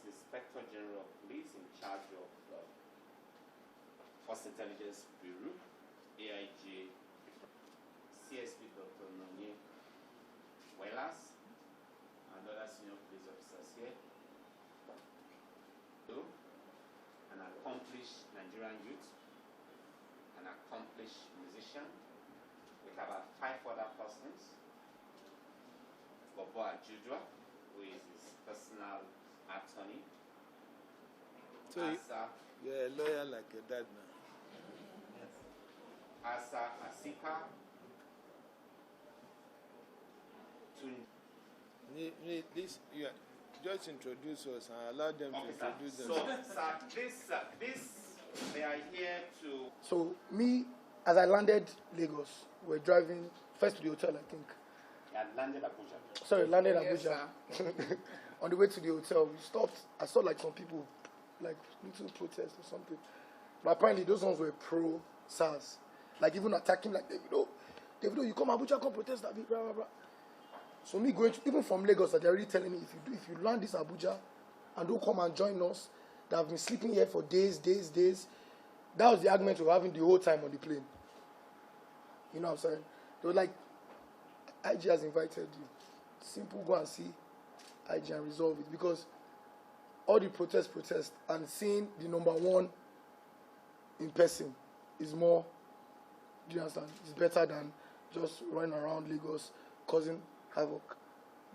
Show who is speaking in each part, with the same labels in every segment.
Speaker 1: Inspector General of Police in charge of Force Intelligence Bureau, AIG, CSP Dr. Nonye Welas, and other senior police officers here. An accomplished Nigerian youth, an accomplished musician, with about 5 other persons. Bobo Ajujwa, who is his personal attorney.
Speaker 2: So you're a lawyer like your dad now.
Speaker 1: Yes. Asa Asika.
Speaker 2: This, you just introduce us and allow them to introduce themselves.
Speaker 1: So, sir, they are here to...
Speaker 3: So, me, as I landed Lagos, we're driving first to the hotel, I think.
Speaker 1: You had landed Abuja.
Speaker 3: Sorry, landed Abuja. Yes, on the way to the hotel, we stopped. I saw like some people, like little protest or something. But apparently those ones were pro-SARS. Like even attacking like Davido, you come Abuja, come protest that bit, blah, blah, blah. So me going to, even from Lagos, they're already telling me, if you land this Abuja and don't come and join us, that have been sleeping here for days. That was the argument we were having the whole time on the plane. You know what I'm saying? They were like, IG has invited you. Simple, go and see IG and resolve it. Because all the protest, and seeing the number one in person is more, do you understand? It's better than just running around Lagos causing havoc.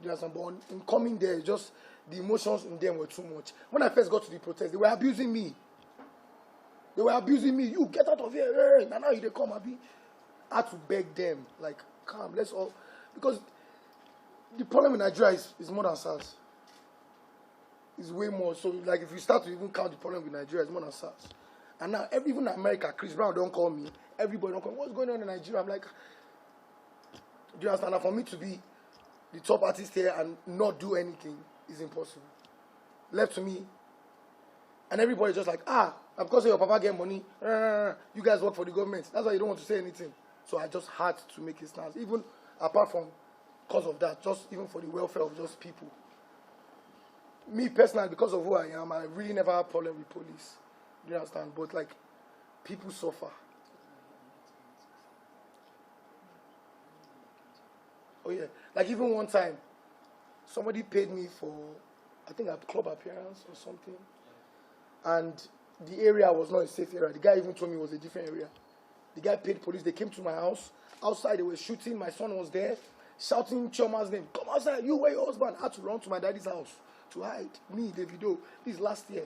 Speaker 3: Do you understand? But in coming there, just the emotions in them were too much. When I first got to the protest, they were abusing me. You get out of here. Hey, now they come, Abi. I had to beg them, like, calm, let's all, because the problem in Nigeria is more than SARS. It's way more. So, like, if you start to even count the problem with Nigeria, it's more than SARS. And now, even in America, Chris Brown don't call me. Everybody don't call me. What's going on in Nigeria? I'm like, do you understand? Now, for me to be the top artist here and not do anything is impossible. Left to me. And everybody's just like, because your papa get money, you guys work for the government. That's why you don't want to say anything. So I just had to make a stance. Even apart from cause of that, just even for the welfare of just people. Me personally, because of who I am, I really never had a problem with police. Do you understand? But like, people suffer. Oh yeah. Like even one time, somebody paid me for, I think a club appearance or something. And the area was not a safe area. The guy even told me it was a different area. The guy paid police. They came to my house. Outside, they were shooting. My son was there, shouting Chioma's name. Come outside. You, where your husband? I had to run to my daddy's house to hide. Me, Davido. This last year.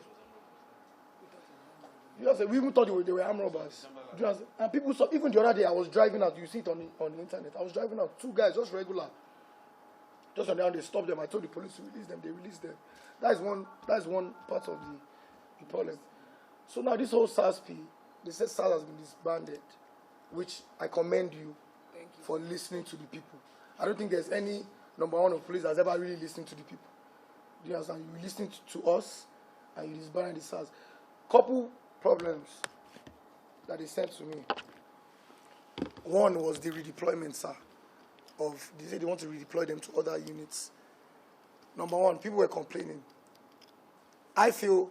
Speaker 3: You know, we even thought they were armed robbers. You know, and people saw, even the other day, I was driving out. You see it on the internet. I was driving out. 2 guys, just regular. Just on the ground, they stopped them. I told the police to release them. They released them. That is one part of the problem. So now this whole SARS, they said SARS has been disbanded, which I commend you for listening to the people. I don't think there's any number one of police that's ever really listened to the people. Do you understand? You listened to us and you disbanded the SARS. Couple problems that they sent to me. One was the redeployment, sir. They said they want to redeploy them to other units. Number one, people were complaining. I feel,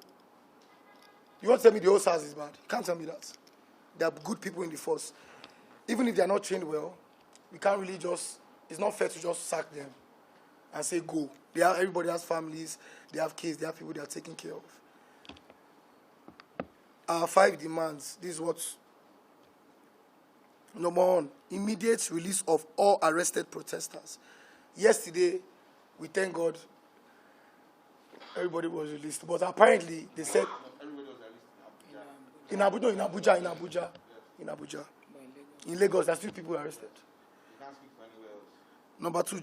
Speaker 3: you want to tell me the whole SARS is bad? You can't tell me that. There are good people in the force. Even if they are not trained well, we can't really it's not fair to just sack them and say go. Everybody has families, they have kids, they have people they are taking care of. Our 5 demands, this is what. Number one, immediate release of all arrested protesters. Yesterday, we thank God, everybody was released. But apparently, they said
Speaker 1: Everybody was released
Speaker 3: in Abuja. In Lagos, there are still people arrested.
Speaker 1: You can't speak for anywhere else.
Speaker 3: Number 2,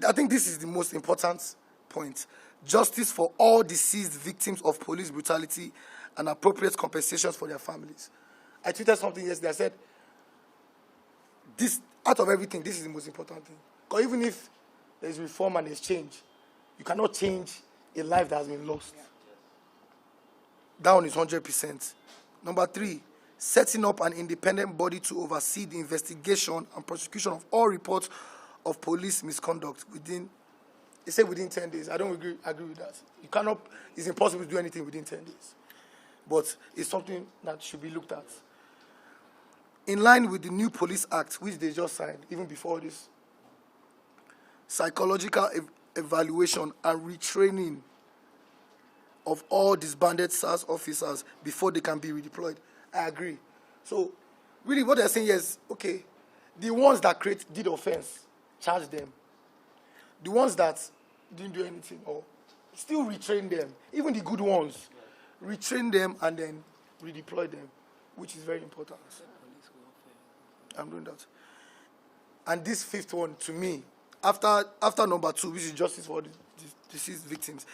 Speaker 3: I think this is the most important point. Justice for all deceased victims of police brutality and appropriate compensations for their families. I tweeted something yesterday. I said, out of everything, this is the most important thing. Because even if there's reform and there's change, you cannot change a life that has been lost. That one is 100%. Number 3, setting up an independent body to oversee the investigation and prosecution of all reports of police misconduct within They say within 10 days. I don't agree with that. You cannot, it's impossible to do anything within 10 days. But it's something that should be looked at. In line with the new Police Act, which they just signed, even before this, psychological evaluation and retraining of all disbanded SARS officers before they can be redeployed. I agree. So, really what they're saying is, okay, the ones that did offense, charge them. The ones that didn't do anything, or still retrain them. Even the good ones, retrain them and then redeploy them, which is very important. I'm doing that. And this fifth one, to me, after number 2, which is justice for the deceased victims,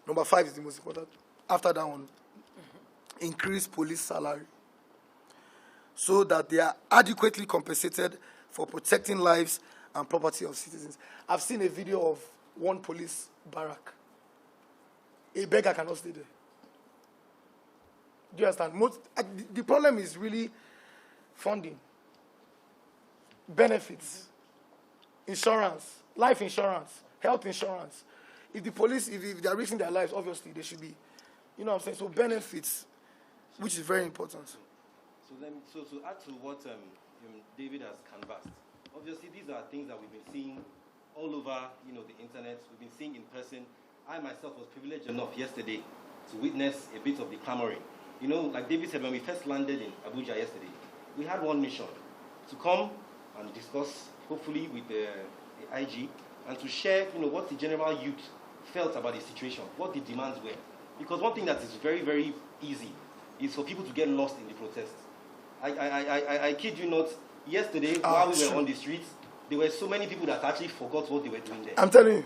Speaker 3: number 5 is the most important. After that one, increase police salary so that they are adequately compensated for protecting lives and property of citizens. I've seen a video of one police barrack. A beggar cannot stay there. Do you understand? The problem is really funding, benefits, insurance, life insurance, health insurance. If the police, if they are risking their lives, obviously they should be, you know what I'm saying? So benefits, which is very important.
Speaker 4: So to add to what David has canvassed, obviously these are things that we've been seeing all over, the internet. We've been seeing in person. I myself was privileged enough yesterday to witness a bit of the clamoring. Like David said, when we first landed in Abuja yesterday, we had one mission: to come and discuss, hopefully with the IG, and to share, what the general youth felt about the situation, what the demands were. Because one thing that is very, very easy is for people to get lost in the protests. I kid you not, yesterday, while we were on the streets, there were so many people that actually forgot what they were doing there.
Speaker 3: I'm telling you.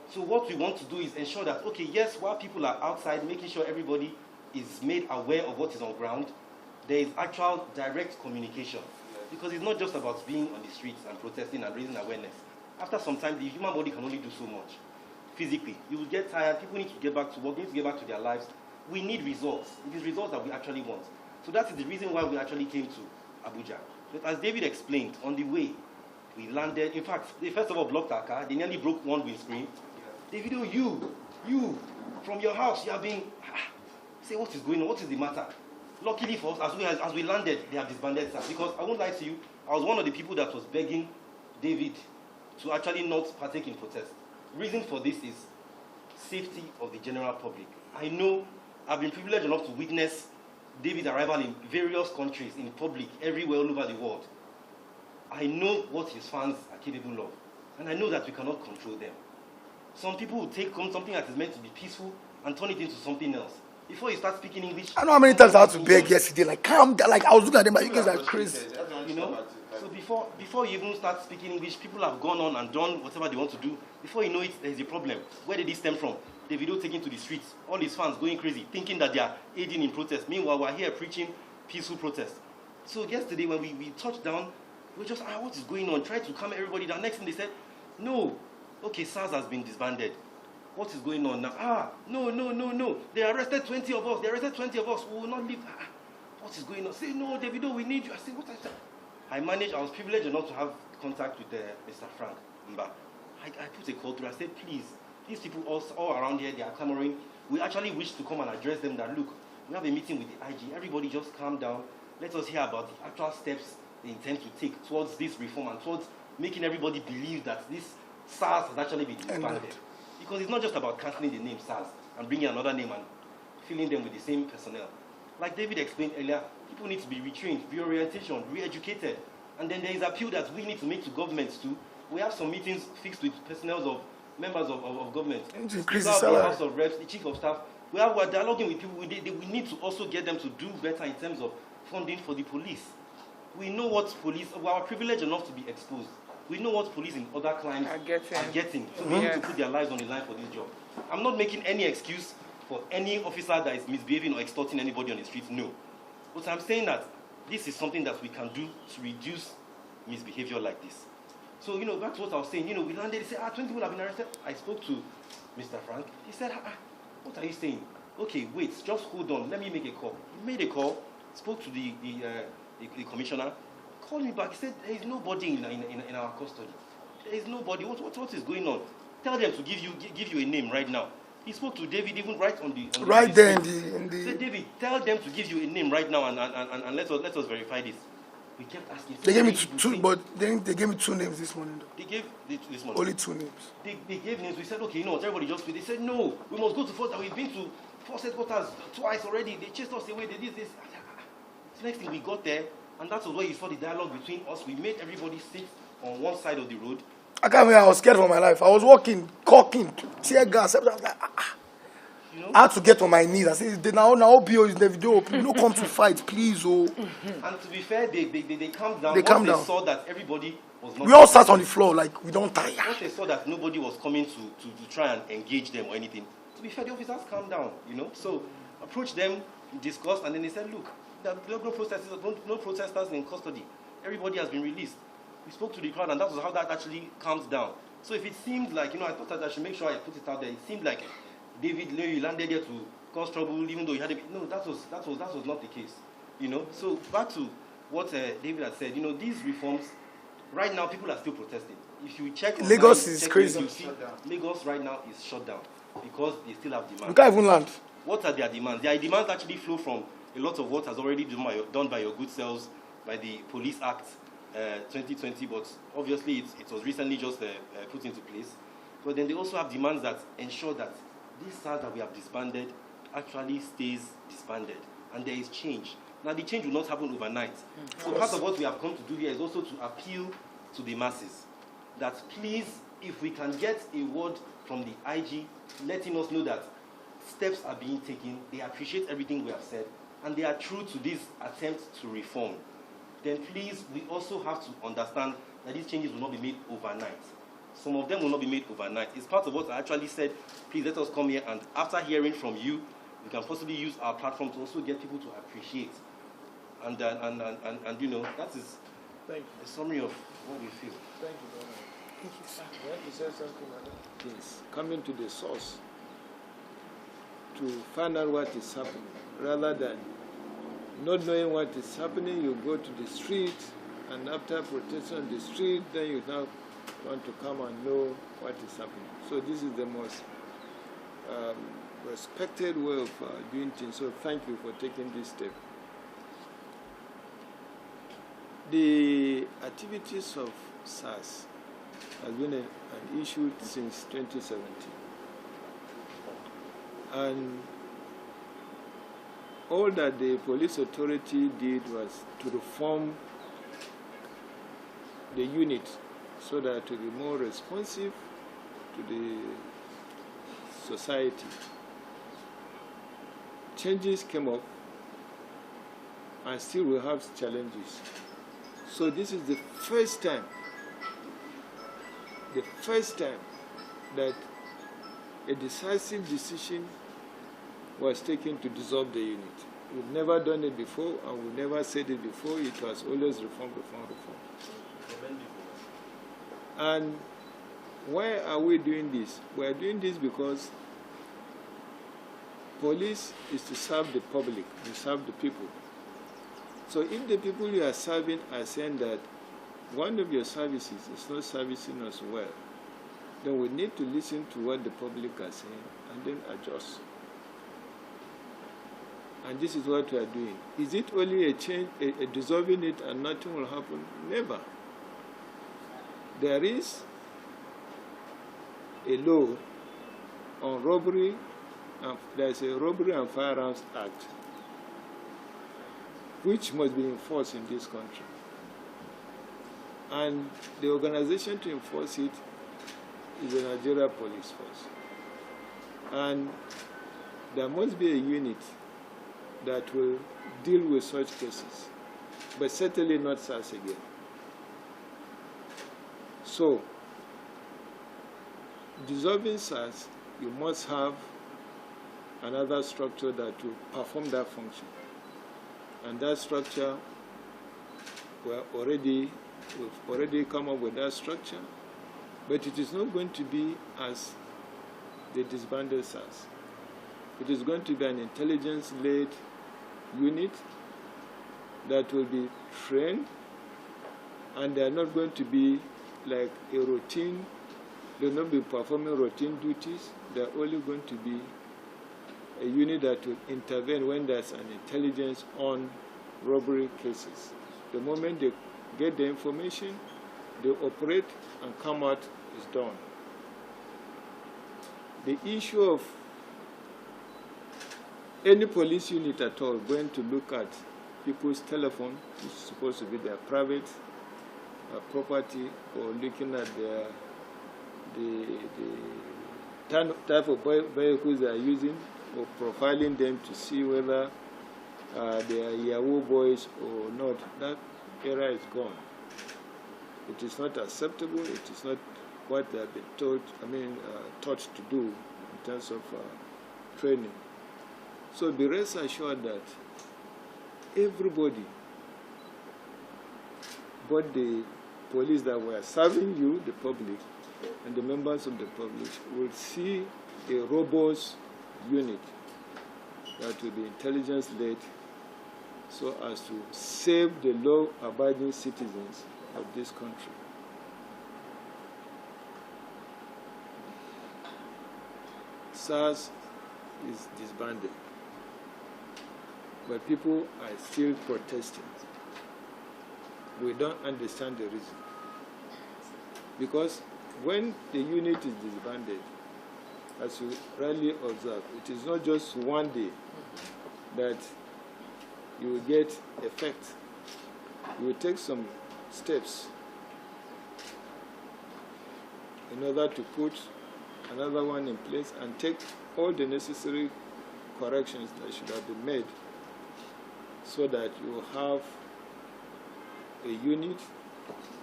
Speaker 4: So what we want to do is ensure that, okay, yes, while people are outside, making sure everybody is made aware of what is on ground, there is actual direct communication. Because it's not just about being on the streets and protesting and raising awareness. After some time, the human body can only do so much. Physically, you will get tired, people need to get back to work, need to get back to their lives. We need results. It is results that we actually want. So that is the reason why we actually came to Abuja. But as David explained, on the way, we landed. In fact, they first of all blocked our car. They nearly broke one windscreen. Davido, you, from your house, you have been... Say, what is going on? What is the matter? Luckily for us, as we landed, they have disbanded us. Because I won't lie to you, I was one of the people that was begging David to actually not partake in protest. Reason for this is safety of the general public. I know I've been privileged enough to witness David's arrival in various countries, in public, everywhere, all over the world. I know what his fans are capable of. And I know that we cannot control them. Some people will take something that is meant to be peaceful and turn it into something else. Before you start speaking English...
Speaker 3: I know how many times I had to beg yesterday, like, calm down. Like, I was looking at them, like, you guys are crazy.
Speaker 4: So before you even start speaking English, people have gone on and done whatever they want to do. Before you know it, there's a problem. Where did this stem from? Davido taken to the streets, all his fans going crazy, thinking that they are aiding in protest. Meanwhile, we're here preaching peaceful protest. So yesterday, when we touched down, we just, what is going on? Tried to calm everybody down. Next thing they said, no. Okay, SARS has been disbanded. What is going on now? No. They arrested 20 of us. We will not leave. What is going on? Say, no, Davido, we need you. I said, what I said? I was privileged enough to have contact with Mr. Frank Mba. I put a call through. I said, please, these people all around here, they are clamoring. We actually wish to come and address them that, look, we have a meeting with the IG. Everybody just calm down. Let us hear about the actual steps they intend to take towards this reform and towards making everybody believe that this SARS has actually been disbanded. Because it's not just about cancelling the name SARS and bringing another name and filling them with the same personnel. Like David explained earlier, people need to be retrained, reorientation, re-educated. And then there is appeal that we need to make to governments too. We have some meetings fixed with personnel of members of government.
Speaker 3: Increase the salary.
Speaker 4: House of Reps, the chief of staff. We're dialoguing with people. We need to also get them to do better in terms of funding for the police. We know what police, we are privileged enough to be exposed. We know what police in other climes are getting to be able to put their lives on the line for this job. I'm not making any excuse for any officer that is misbehaving or extorting anybody on the streets, no. But I'm saying that this is something that we can do to reduce misbehavior like this. So, back to what I was saying, we landed, they said, 20 people have been arrested. I spoke to Mr. Frank. He said, what are you saying? Okay, wait, just hold on. Let me make a call. He made a call, spoke to the commissioner, called me back. He said, there is nobody in our custody. There is nobody. What is going on? Tell them to give you a name right now. He spoke to David even right on the
Speaker 3: right there in the.
Speaker 4: He said, David, tell them to give you a name right now and let us verify this. We kept asking.
Speaker 3: They gave me two, but then they gave me 2 names this morning. Though.
Speaker 4: They gave this morning.
Speaker 3: Only 2 names.
Speaker 4: They gave names. We said, okay, you know what, everybody just wait. They said, no, we must go to force. We've been to force headquarters twice already. They chased us away. They did this. The next thing we got there, and that was where you saw the dialogue between us. We made everybody sit on one side of the road.
Speaker 3: I can't remember. I was scared for my life. I was walking, cocking, tear gas. I was like, You know? I had to get on my knees. I said, now OBO is Davido. Please don't come to fight, please. Oh.
Speaker 4: And to be fair, they calmed down.
Speaker 3: They calmed down.
Speaker 4: They saw that everybody was not.
Speaker 3: We all sat on the floor like we don't tire.
Speaker 4: Once they saw that nobody was coming to try and engage them or anything, to be fair, the officers calmed down, you know. So approached them, discussed, and then they said, look, there are no protesters in custody. Everybody has been released. We spoke to the crowd, and that was how that actually calmed down. So if it seemed like, you know, I thought that I should make sure I put it out there. It seemed like David you landed there to cause trouble, even though he had a bit. No, that was not the case, you know. So back to what David had said. You know, these reforms, right now people are still protesting. If you check
Speaker 3: Lagos is crazy.
Speaker 4: You see, Lagos right now is shut down because they still have demands.
Speaker 3: You can't even land.
Speaker 4: What are their demands? Their demands actually flow from a lot of what has already been done by your good selves, by the Police Act 2020, but obviously it was recently just put into place. But then they also have demands that ensure that this SARS that we have disbanded actually stays disbanded, and there is change. Now the change will not happen overnight. So part of what we have come to do here is also to appeal to the masses that please, if we can get a word from the IG letting us know that steps are being taken, they appreciate everything we have said, and they are true to this attempt to reform, then please, we also have to understand that these changes will not be made overnight. Some of them will not be made overnight. It's part of what I actually said, please let us come here, and after hearing from you, we can possibly use our platform to also get people to appreciate. And you know, that is a summary of what we feel.
Speaker 2: Thank you very much. Thank you, sir. You want to say something like that? Yes. Coming to the source to find out what is happening, rather than not knowing what is happening, you go to the street, and after protesting on the street, then you now want to come and know what is happening. So this is the most respected way of doing things. So thank you for taking this step. The activities of SARS has been an issue since 2017. And all that the police authority did was to reform the unit so that to be more responsive to the society. Changes came up, and still we have challenges. So this is the first time that a decisive decision was taken to dissolve the unit. We've never done it before, and we've never said it before. It was always reform, reform, reform. And why are we doing this? We are doing this because police is to serve the public, to serve the people. So if the people you are serving are saying that one of your services is not servicing us well, then we need to listen to what the public are saying and then adjust. And this is what we are doing. Is it only a change, a dissolving it and nothing will happen? Never. There is a law on robbery, and there is a Robbery and Firearms Act, which must be enforced in this country. And the organization to enforce it is the Nigeria Police Force. And there must be a unit that will deal with such cases, but certainly not SARS again. So, dissolving SARS, you must have another structure that will perform that function. And that structure, we've already come up with that structure, but it is not going to be as the disbanded SARS. It is going to be an intelligence-led unit that will be trained, and they are not going to be like a routine They will not be performing routine duties. They are only going to be a unit that will intervene when there's an intelligence on robbery cases. The moment they get the information, they operate and come out is done. The issue of any police unit at all going to look at people's telephone, which is supposed to be their private property, or looking at the type of vehicles they are using, or profiling them to see whether they are Yahoo boys or not, that era is gone. It is not acceptable. It is not what they have been taught to do in terms of training. So be rest assured that everybody, both the police that were serving you, the public, and the members of the public, will see a robust unit that will be intelligence-led so as to save the law-abiding citizens of this country. SARS is disbanded, but people are still protesting. We don't understand the reason. Because when the unit is disbanded, as you rightly observe, it is not just one day that you will get effect. You will take some steps in order to put another one in place and take all the necessary corrections that should have been made so that you will have a unit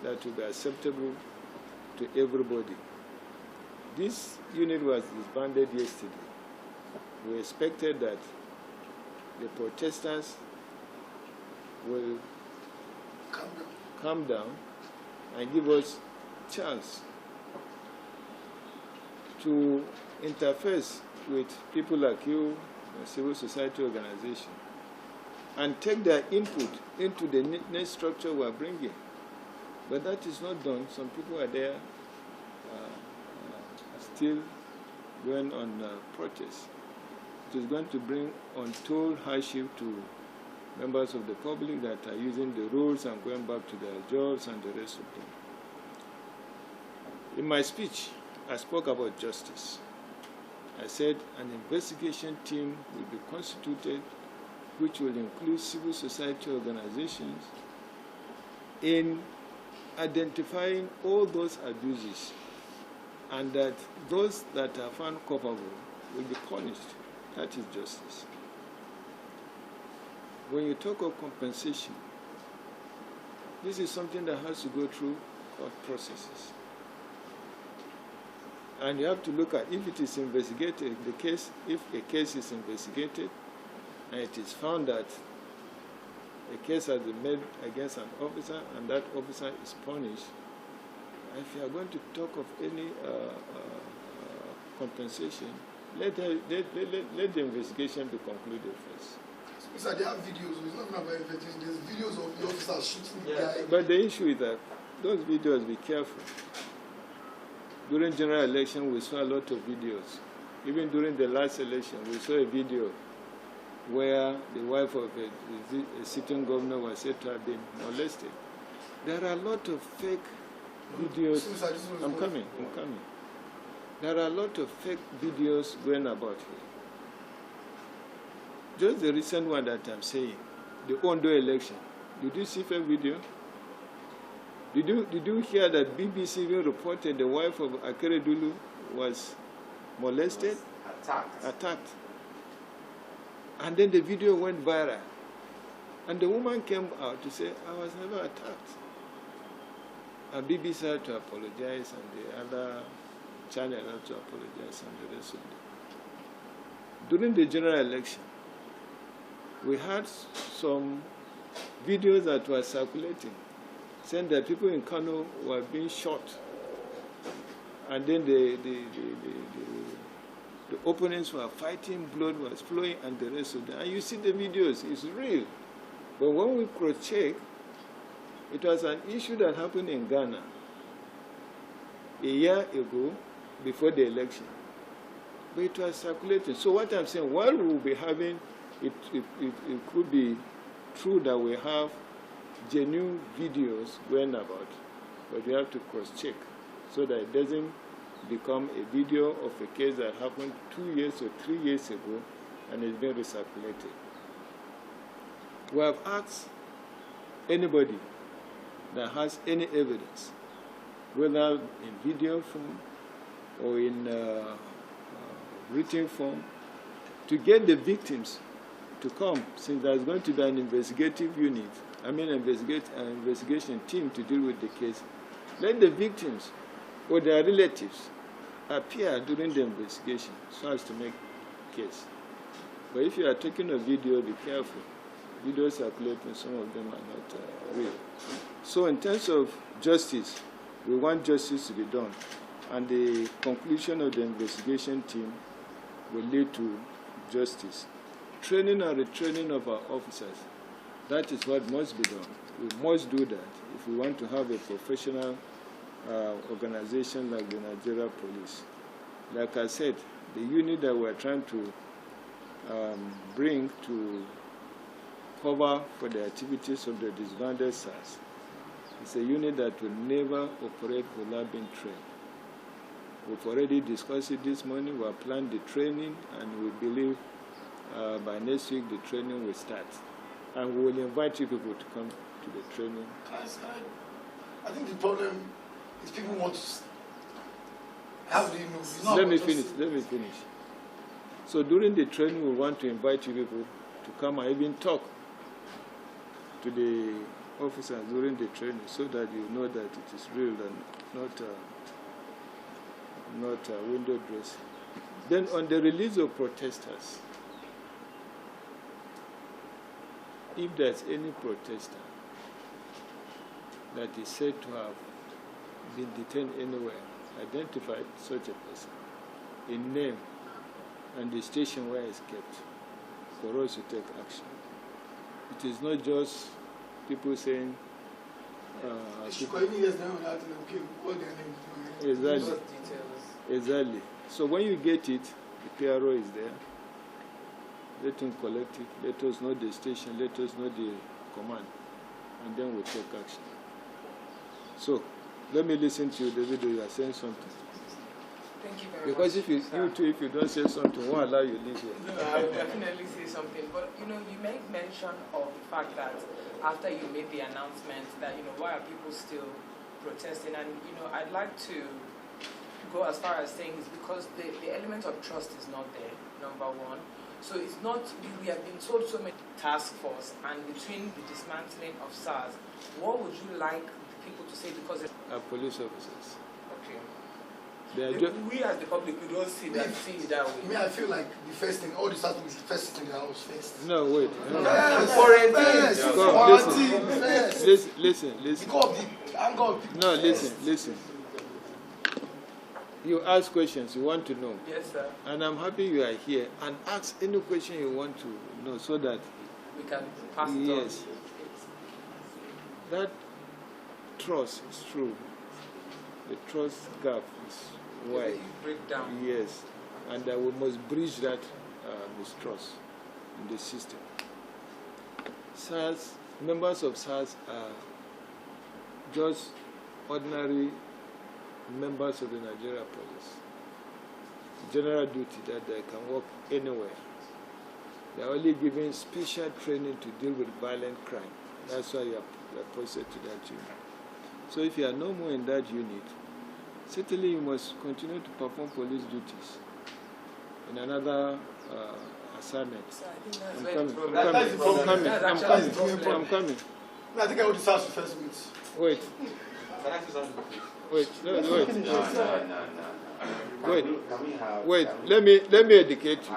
Speaker 2: that will be acceptable to everybody. This unit was disbanded yesterday. We expected that the protesters will calm down and give us a chance to interface with people like you, civil society organization, and take their input into the next structure we are bringing. But that is not done. Some people are there still going on protest. It is going to bring untold hardship to members of the public that are using the rules and going back to their jobs and the rest of them. In my speech, I spoke about justice. I said an investigation team will be constituted which will include civil society organizations in identifying all those abuses, and that those that are found culpable will be punished. That is justice. When you talk of compensation, this is something that has to go through court processes. And you have to look at if it is investigated, the case, if a case is investigated and it is found that a case has been made against an officer and that officer is punished, if you are going to talk of any compensation, let the investigation be concluded first.
Speaker 3: So they have videos. It's not about investigation. There's videos of the officers shooting the guy.
Speaker 2: But the issue is that those videos, be careful. During general election, we saw a lot of videos. Even during the last election, we saw a video where the wife of a sitting governor was said to have been molested. There are a lot of fake videos. I'm coming. There are a lot of fake videos going about here. Just the recent one that I'm saying, the Ondo election. Did you see fake video? Did you hear that BBC even reported the wife of Akeredolu was molested? Attacked. And then the video went viral. And the woman came out to say, I was never attacked. And BBC had to apologize, and the other channel had to apologize, and the rest of them. During the general election, we had some videos that were circulating, saying that people in Kano were being shot. And then the opponents were fighting, blood was flowing, and the rest of them. And you see the videos, it's real. But when we cross-check, it was an issue that happened in Ghana. a year ago before the election. But it was circulating. So what I'm saying, while we will be having, it could be true that we have genuine videos going about, but we have to cross-check so that it doesn't become a video of a case that happened 2 years or 3 years ago and is being recirculated. We have asked anybody that has any evidence, whether in video form or in written form, to get the victims to come, since there's going to be an investigative unit, an investigation team to deal with the case. Let the victims or their relatives appear during the investigation so as to make case. But if you are taking a video, be careful. Videos circulating, some of them are not real. So in terms of justice, we want justice to be done. And the conclusion of the investigation team will lead to justice. Training and retraining of our officers, that is what must be done. We must do that if we want to have a professional organization like the Nigeria Police. Like I said, the unit that we're trying to bring to cover for the activities of the disbanded SARS is a unit that will never operate without being trained. We've already discussed it this morning. We have planned the training, and we believe by next week the training will start. And we will invite you people to come to the training.
Speaker 3: I think the problem is people want to. How do you know?
Speaker 2: Let me finish. So during the training, we want to invite you people to come and even talk to the officers during the training, so that you know that it is real and not window dressing. Then on the release of protesters, if there's any protester that is said to have been detained anywhere, identify such a person in name and the station where it's kept for us to take action. It is not just people saying Exactly. So when you get it, the PRO is there. Let him collect it. Let us know the station. Let us know the command. And then we'll take action. So, let me listen to you, Davido. You are saying something.
Speaker 5: Thank you very
Speaker 2: because
Speaker 5: much.
Speaker 2: Because if you don't say something, won't allow you to leave here.
Speaker 5: No, I will definitely say something. But, you make mention of the fact that after you made the announcement that, why are people still protesting? And, I'd like to go as far as saying it's because the element of trust is not there, number one. So it's not, we have been told so many task force, and between the dismantling of SARS, what would you like the people to say? Because
Speaker 2: police officers.
Speaker 5: Okay. We as the public, we don't see it that way.
Speaker 3: I feel like the first thing, all this has to be the first thing in the house first.
Speaker 2: No, wait. Listen. No, listen. You ask questions you want to know.
Speaker 5: Yes, sir.
Speaker 2: And I'm happy you are here. And ask any question you want to know so that
Speaker 5: we can pass it on.
Speaker 2: Yes. That trust is true. The trust gap is wide.
Speaker 5: Break down.
Speaker 2: Yes. And we must bridge that mistrust in the system. SARS, members of SARS are just ordinary members of the Nigeria Police. General duty that they can work anywhere. They are only given special training to deal with violent crime. That's why you are posted to that unit. So if you are no more in that unit, certainly you must continue to perform police duties in another assignment.
Speaker 5: So I think
Speaker 2: I'm coming.
Speaker 3: I think I would start first with.
Speaker 2: Wait. Wait, let me educate you.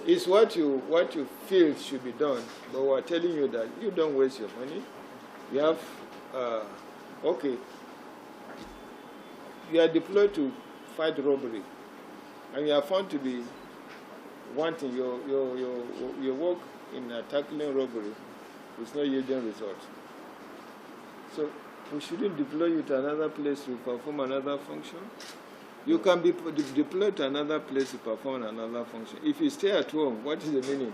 Speaker 2: It's what you feel should be done, but we're telling you that you don't waste your money. You have, okay, you are deployed to fight robbery, and you are found to be wanting your work in tackling robbery is not yielding results. So we shouldn't deploy you to another place to perform another function. You can be deployed to another place to perform another function. If you stay at home, what is the meaning?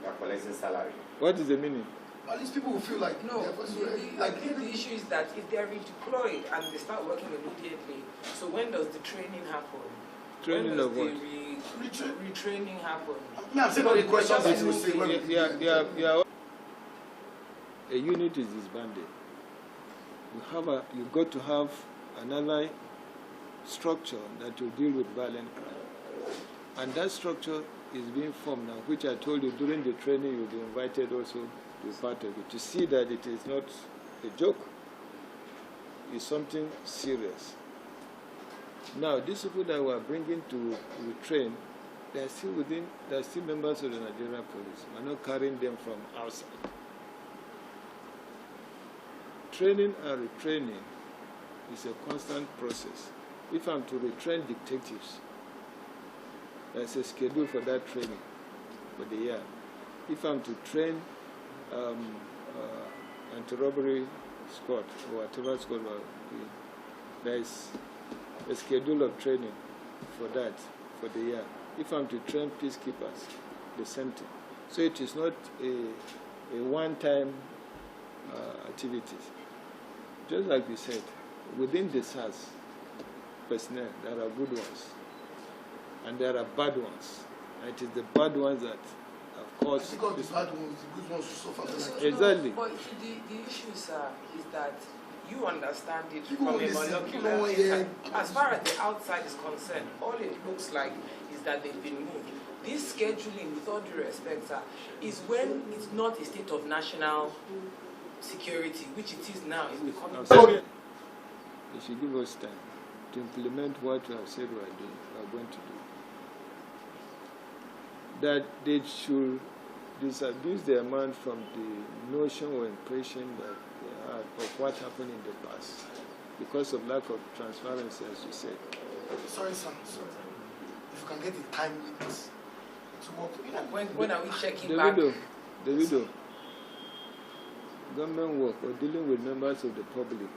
Speaker 1: You are collecting salary.
Speaker 2: What is the meaning?
Speaker 3: At least people will feel like
Speaker 5: No,
Speaker 3: they're
Speaker 5: I think the issue is that if they are redeployed and they start working immediately, so when does the training happen?
Speaker 2: Training of what?
Speaker 5: Retraining happen?
Speaker 3: I'm saying all the questions that you will say when
Speaker 2: Yeah. A unit is disbanded. You got to have another structure that will deal with violent crime. And that structure is being formed now, which I told you during the training you'll be invited also to be part of it, to see that it is not a joke, it's something serious. Now, these people that we are bringing to retrain, they are still members of the Nigerian police. We are not carrying them from outside. Training and retraining is a constant process. If I'm to retrain detectives, there's a schedule for that training for the year. If I'm to train anti-robbery squad or whatever squad, there's a schedule of training for that for the year. If I'm to train peacekeepers, the same thing. So it is not a one-time activities. Just like we said, within the SARS personnel, there are good ones and there are bad ones. And it is the bad ones that, of course,
Speaker 3: because the bad ones, the good ones will suffer.
Speaker 2: Exactly.
Speaker 5: But the issue, sir, is that you understand it
Speaker 3: People
Speaker 5: from a
Speaker 3: listen,
Speaker 5: molecular.
Speaker 3: yeah.
Speaker 5: As far as the outside is concerned, all it looks like is that they've been moved. This scheduling, with all due respect, sir, is when it's not a state of national security, which it is now. It's becoming.
Speaker 2: They should give us time to implement what we have said we are going to do. That they should disabuse their mind from the notion or impression that they had of what happened in the past because of lack of transparency, as you said.
Speaker 3: Sorry, sir. Sorry. If you can get a time limit to work.
Speaker 5: When are we checking back?
Speaker 2: Davido, government work or dealing with members of the public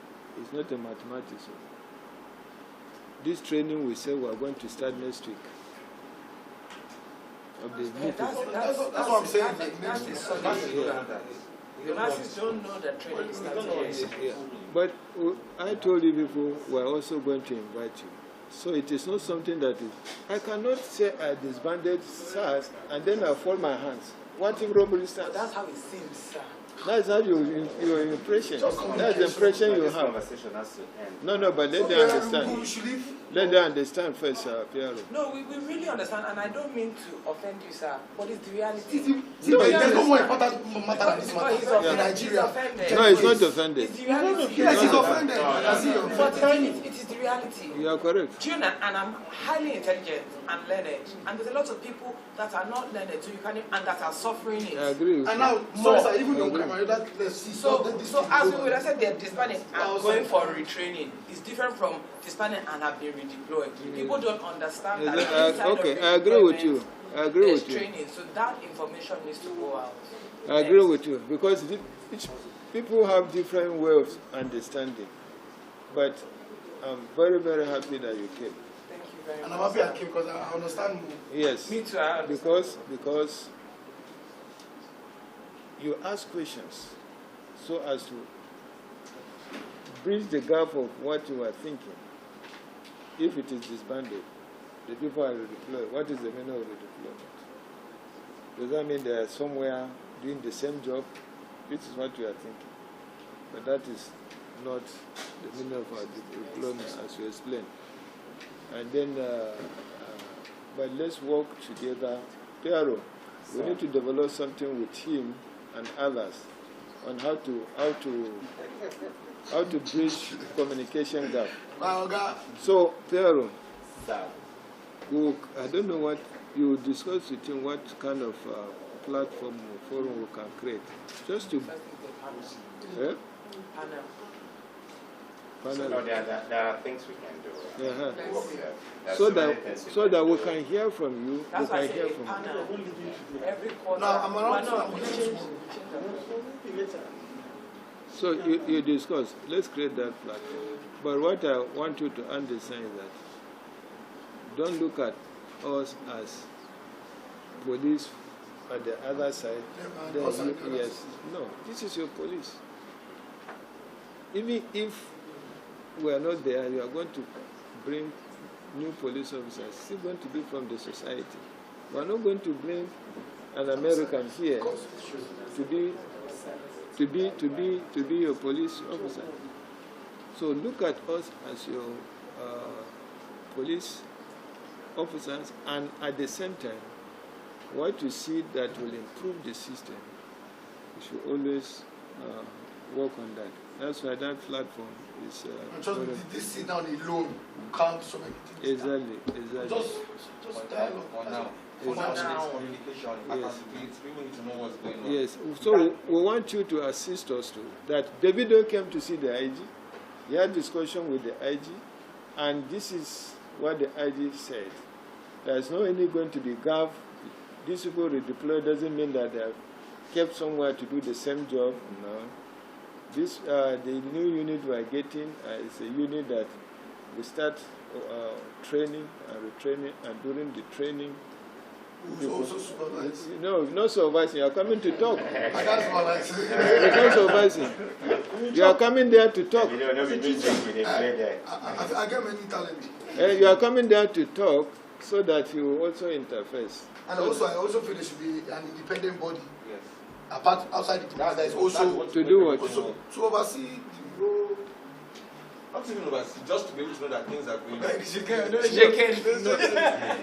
Speaker 2: is not a mathematics. This training we say we are going to start next week. Of the
Speaker 5: That's what I'm saying. That's the solid. The masses don't know that training is starting.
Speaker 2: Yeah. But I told you before, we are also going to invite you. So it is not something that is. I cannot say I disbanded SARS and then I fold my hands. What if robbery starts?
Speaker 5: That's how it seems, sir.
Speaker 2: That's how your impression. That's the impression you have.
Speaker 1: Conversation has to end.
Speaker 2: No, but let them understand. Let them understand first, Piero.
Speaker 5: No, we really understand, and I don't mean to offend you, sir, but it's the reality.
Speaker 3: There's no more important matter than this matter in Nigeria.
Speaker 2: No, it's not offended.
Speaker 5: It's the reality.
Speaker 3: Yes, he's offended.
Speaker 5: But it is the reality.
Speaker 2: You are correct.
Speaker 5: Do you know, and I'm highly intelligent and learned, and there's a lot of people that are not learned, so you can, and that are suffering it.
Speaker 2: I agree with
Speaker 3: And
Speaker 2: you.
Speaker 3: now, sorry, sir, even though let's see.
Speaker 5: So as we would have said, they're disbanding and going for retraining. It's different from disbanding and have been redeployed. People don't understand that.
Speaker 2: Okay, I agree with you. I agree with you.
Speaker 5: Training, so that information needs to go out.
Speaker 2: I agree with you because people have different ways of understanding. But I'm very, very happy that you came.
Speaker 5: Thank you very much.
Speaker 3: And I'm happy I came because I understand more.
Speaker 2: Yes.
Speaker 5: Me too. I understand.
Speaker 2: Because you ask questions so as to bridge the gap of what you are thinking. If it is disbanded, the people are redeployed. What is the meaning of redeployment? Does that mean they are somewhere doing the same job? This is what you are thinking. But that is not the meaning of our deployment, as you explained. And then, but let's work together. Piero, we need to develop something with him and others on how to bridge communication gap. So, Piero, I don't know what you discuss with him, what kind of platform or forum we can create. Just to...
Speaker 1: So no, there are things we can do.
Speaker 2: So that we can hear from you.
Speaker 5: That's
Speaker 2: we
Speaker 5: why I
Speaker 2: can
Speaker 5: say
Speaker 2: hear
Speaker 5: a
Speaker 2: from
Speaker 5: panel.
Speaker 2: you.
Speaker 5: Every quarter.
Speaker 3: No, I'm around.
Speaker 2: So you discuss, let's create that platform. But what I want you to understand is that don't look at us as police on the other side. Yes, no, this is your police. Even if we are not there, you are going to bring new police officers, still going to be from the society. We are not going to bring an American here to be your police officer. So look at us as your police officers, and at the same time, what you see that will improve the system, you should always work on that. That's why that platform is.
Speaker 3: This sit down alone can't so many things.
Speaker 2: Exactly.
Speaker 3: Just dialogue.
Speaker 1: For now. For now, communication, accountability, people need to know what's going on.
Speaker 2: Yes, so we want you to assist us too. That Davido came to see the IG, he had discussion with the IG, and this is what the IG said. There's no any going to be gap. These people redeployed doesn't mean that they are kept somewhere to do the same job. No. This, the new unit we are getting is a unit that we start training and retraining, and during the training,
Speaker 3: Also supervise.
Speaker 2: no, not supervising. You are coming to talk.
Speaker 3: I can't supervise.
Speaker 2: You're not supervising. You are coming there to talk.
Speaker 1: You don't know the
Speaker 3: I get many talent.
Speaker 2: You are coming there to talk so that you also interface.
Speaker 3: And also, I also feel there should be an independent body. Yes. Apart outside the police, that is also
Speaker 2: to do what?
Speaker 3: Also, to oversee the role.
Speaker 1: Not even oversee, just to be able to know that things are going on.
Speaker 3: It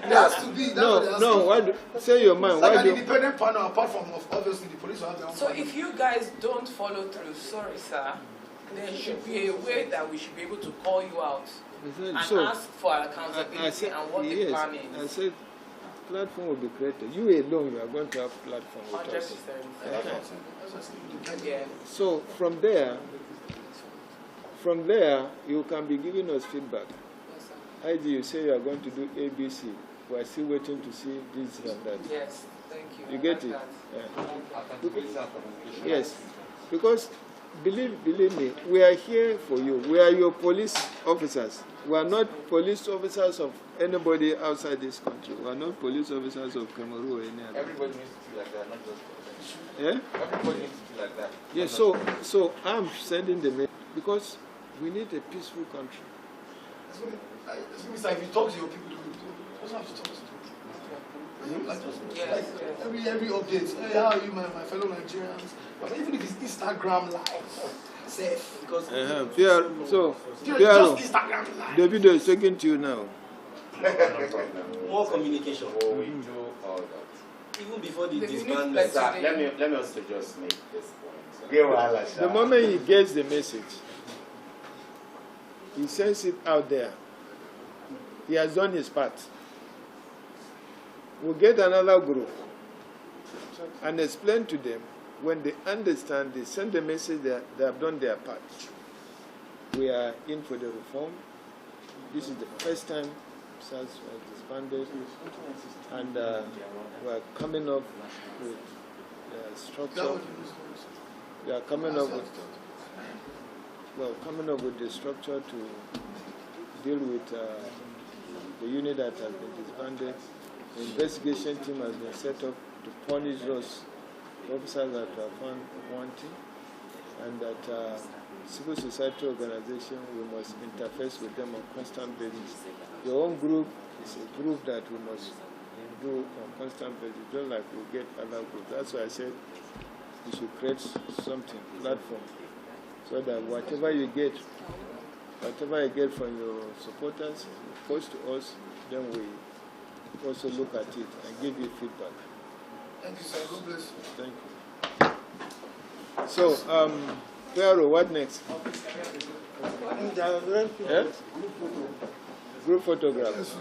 Speaker 3: has to be.
Speaker 2: No. Say your mind.
Speaker 3: Like an independent panel, apart from obviously the police will have their own.
Speaker 5: So if you guys don't follow through, sorry, sir, there should be a way that we should be able to call you out and ask for accountability and what the plan is.
Speaker 2: I said platform will be created. You alone, you are going to have platform with us.
Speaker 5: 100%. Yeah.
Speaker 2: So from there, you can be giving us feedback.
Speaker 5: Yes, sir.
Speaker 2: IG, you say you are going to do ABC. We are still waiting to see this and that.
Speaker 5: Yes, thank you.
Speaker 2: You get it?
Speaker 1: Yeah.
Speaker 2: Yes, because believe me, we are here for you. We are your police officers. We are not police officers of anybody outside this country. We are not police officers of Cameroon or any other.
Speaker 1: Everybody needs to feel like that, not just
Speaker 2: Yeah?
Speaker 1: everybody needs to feel like that.
Speaker 2: Yes, so I'm sending the message because we need a peaceful country.
Speaker 3: If you talk to your people, you also have to talk to them. Like, every update. Hey, how are you, my fellow Nigerians? But even if it's Instagram live, safe. Because
Speaker 2: So,
Speaker 3: just Instagram live.
Speaker 2: Davido is talking to you now.
Speaker 4: More communication.
Speaker 1: Oh, we do all that.
Speaker 4: Even before the
Speaker 5: The
Speaker 4: disband.
Speaker 5: minute-
Speaker 1: Sir, let me also just make this point.
Speaker 2: The moment he gets the message, he sends it out there. He has done his part. We'll get another group and explain to them. When they understand, they send the message that they have done their part. We are in for the reform. This is the first time SARS was disbanded, and we are coming up with the structure. We are coming up with the structure to deal with the unit that has been disbanded. The investigation team has been set up to punish those officers that are found wanting, and that civil society organization, we must interface with them on constant basis. Your own group is a group that we must do on constant basis, just like we get other groups. That's why I said you should create something, platform, so that whatever you get from your supporters, you post to us, then we also look at it and give you feedback.
Speaker 3: Thank you, sir. God bless you.
Speaker 2: Thank you. So, Pharaoh, what next? Group photograph.